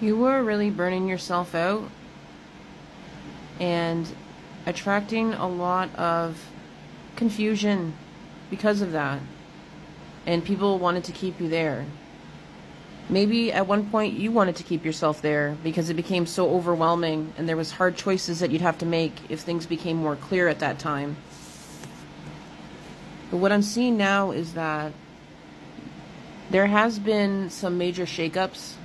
You were really burning yourself out and attracting a lot of confusion because of that. And people wanted to keep you there. Maybe at one point you wanted to keep yourself there because it became so overwhelming and there was hard choices that you'd have to make if things became more clear at that time. But what I'm seeing now is that there has been some major shakeups,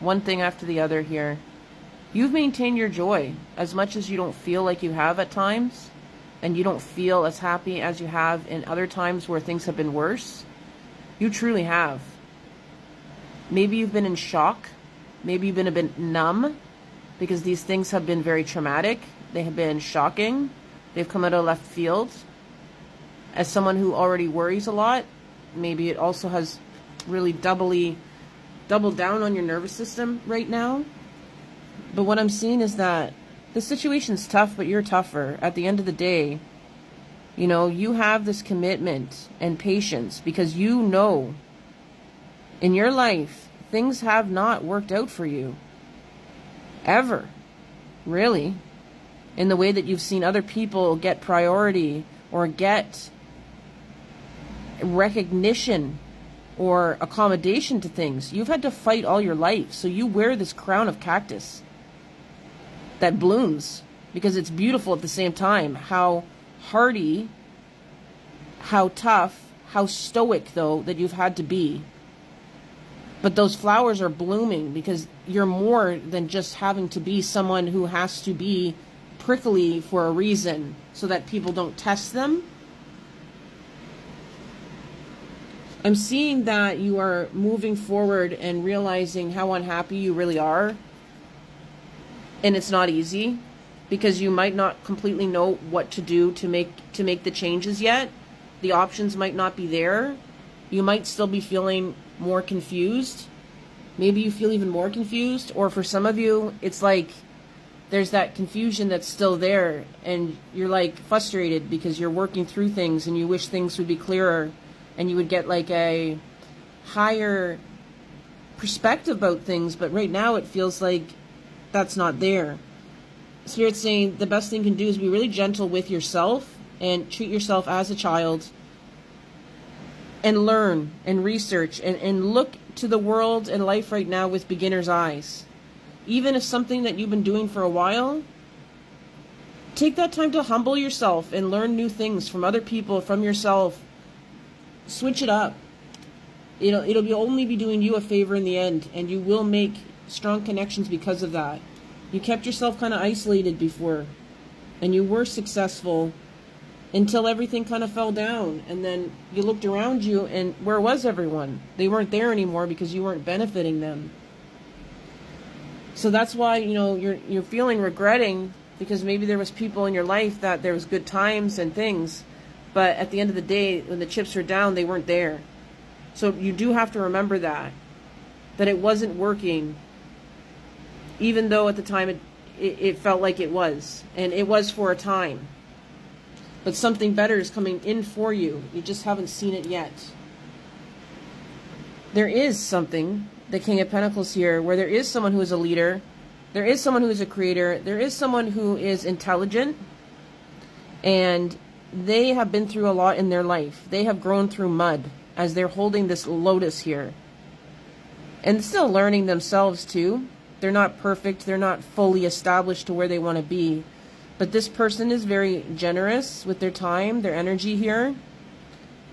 one thing after the other here. You've maintained your joy as much as you don't feel like you have at times, and you don't feel as happy as you have in other times where things have been worse. You truly have. Maybe you've been in shock. Maybe you've been a bit numb because these things have been very traumatic. They have been shocking. They've come out of left field. As someone who already worries a lot, maybe it also has really doubled down on your nervous system right now. But what I'm seeing is that the situation's tough, but you're tougher. At the end of the day, you know, you have this commitment and patience because you know in your life things have not worked out for you. Ever. Really. In the way that you've seen other people get priority or get recognition or accommodation to things. You've had to fight all your life. So you wear this crown of cactus that blooms because it's beautiful at the same time. How hardy, how tough, how stoic, though, that you've had to be. But those flowers are blooming because you're more than just having to be someone who has to be prickly for a reason so that people don't test them. I'm seeing that you are moving forward and realizing how unhappy you really are. And it's not easy because you might not completely know what to do to make the changes yet. The options might not be there. You might still be feeling more confused. Maybe you feel even more confused, or for some of you, it's like there's that confusion that's still there and you're like frustrated because you're working through things and you wish things would be clearer and you would get like a higher perspective about things, but right now it feels like that's not there. Spirit's saying the best thing you can do is be really gentle with yourself and treat yourself as a child and learn and research and look to the world and life right now with beginner's eyes. Even if something that you've been doing for a while, take that time to humble yourself and learn new things from other people, from yourself. Switch it up. It'll only be doing you a favor in the end, and you will make strong connections because of that. You kept yourself kind of isolated before, and you were successful until everything kind of fell down, and then you looked around you, and where was everyone? They weren't there anymore because you weren't benefiting them. So that's why, you're feeling regretting because maybe there was people in your life that there was good times and things, but at the end of the day, when the chips are down, they weren't there. So you do have to remember that it wasn't working, even though at the time it felt like it was, and it was for a time. But something better is coming in for you. You just haven't seen it yet. There is something, the King of Pentacles here, where there is someone who is a leader, there is someone who is a creator, there is someone who is intelligent, and they have been through a lot in their life. They have grown through mud as they're holding this lotus here. And still learning themselves too. They're not perfect. They're not fully established to where they want to be. But this person is very generous with their time, their energy here.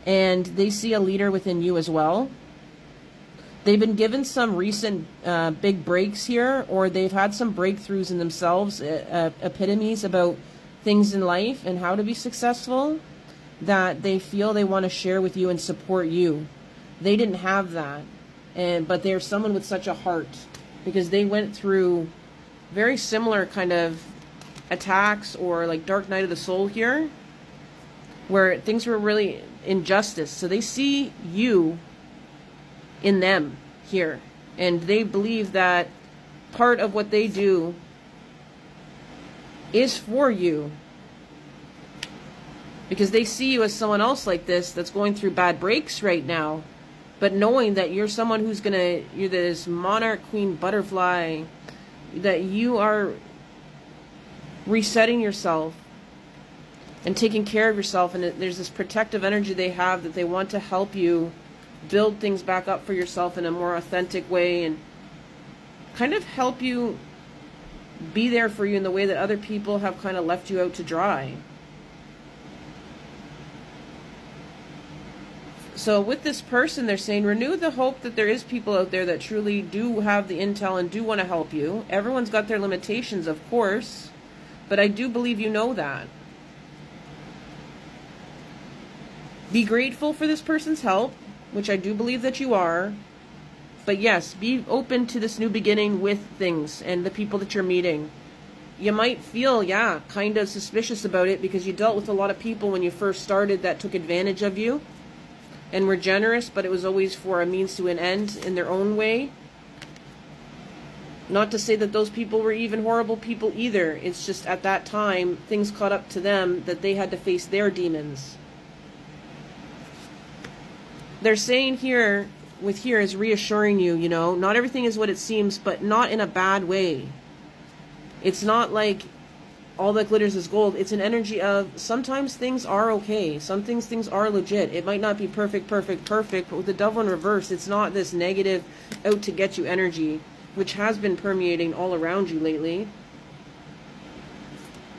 And they see a leader within you as well. They've been given some recent big breaks here, or they've had some breakthroughs in themselves, epitomes about things in life and how to be successful that they feel they want to share with you and support you. They didn't have that, but they're someone with such a heart because they went through very similar kind of attacks or like dark night of the soul here where things were really injustice. So they see you in them here, and they believe that part of what they do is for you because they see you as someone else like this that's going through bad breaks right now, But knowing that you're someone who's you're this monarch, queen, butterfly, that you are resetting yourself and taking care of yourself, and there's this protective energy they have that they want to help you build things back up for yourself in a more authentic way, and kind of help you be there for you in the way that other people have kind of left you out to dry. So with this person, they're saying, renew the hope that there is people out there that truly do have the intel and do want to help you. Everyone's got their limitations, of course, but I do believe you know that. Be grateful for this person's help, which I do believe that you are. But yes, be open to this new beginning with things and the people that you're meeting. You might feel, yeah, kind of suspicious about it because you dealt with a lot of people when you first started that took advantage of you and were generous, but it was always for a means to an end in their own way. Not to say that those people were even horrible people either. It's just at that time, things caught up to them that they had to face their demons. They're saying here, with here is reassuring you, you know, not everything is what it seems, but not in a bad way. It's not like all that glitters is gold. It's an energy of sometimes things are okay. Some things are legit. It might not be perfect, but with the devil in reverse, it's not this negative out to get you energy, which has been permeating all around you lately.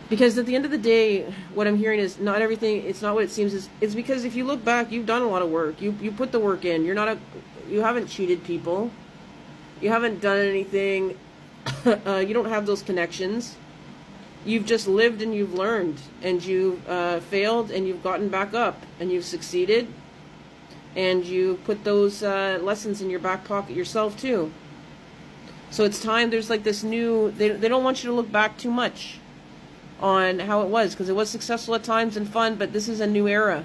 Because at the end of the day, what I'm hearing is not everything, it's not what it seems. It's because if you look back, you've done a lot of work. You put the work in. You haven't cheated people. You haven't done anything. You don't have those connections. You've just lived and you've learned, and you've failed and you've gotten back up, and you've succeeded, and you put those lessons in your back pocket yourself too. So it's time, there's like this new, they don't want you to look back too much on how it was, because it was successful at times and fun, but this is a new era.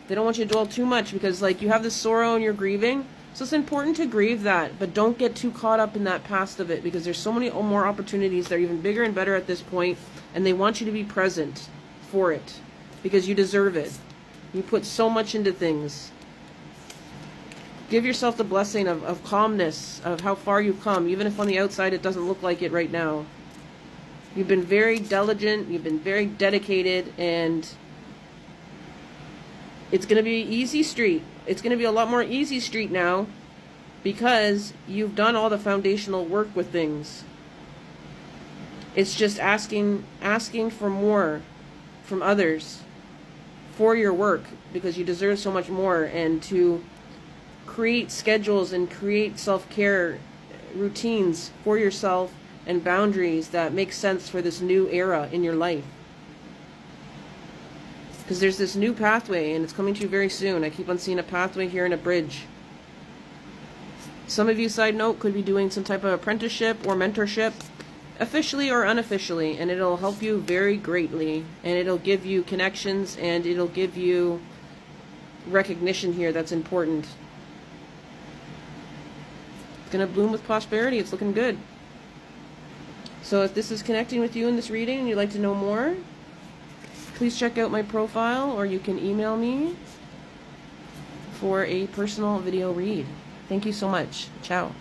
They don't want you to dwell too much, because like you have this sorrow and you're grieving. So it's important to grieve that, but don't get too caught up in that past of it, because there's so many more opportunities that are even bigger and better at this point, and they want you to be present for it, because you deserve it. You put so much into things. Give yourself the blessing of calmness, of how far you've come, even if on the outside it doesn't look like it right now. You've been very diligent, you've been very dedicated, and it's going to be easy street. It's going to be a lot more easy street now, because you've done all the foundational work with things. It's just asking for more from others for your work, because you deserve so much more, and to create schedules and create self-care routines for yourself and boundaries that make sense for this new era in your life. Because there's this new pathway, and it's coming to you very soon. I keep on seeing a pathway here and a bridge. Some of you, side note, could be doing some type of apprenticeship or mentorship, officially or unofficially, and it'll help you very greatly, and it'll give you connections, and it'll give you recognition here that's important. It's going to bloom with prosperity. It's looking good. So if this is connecting with you in this reading and you'd like to know more, please check out my profile, or you can email me for a personal video read. Thank you so much. Ciao.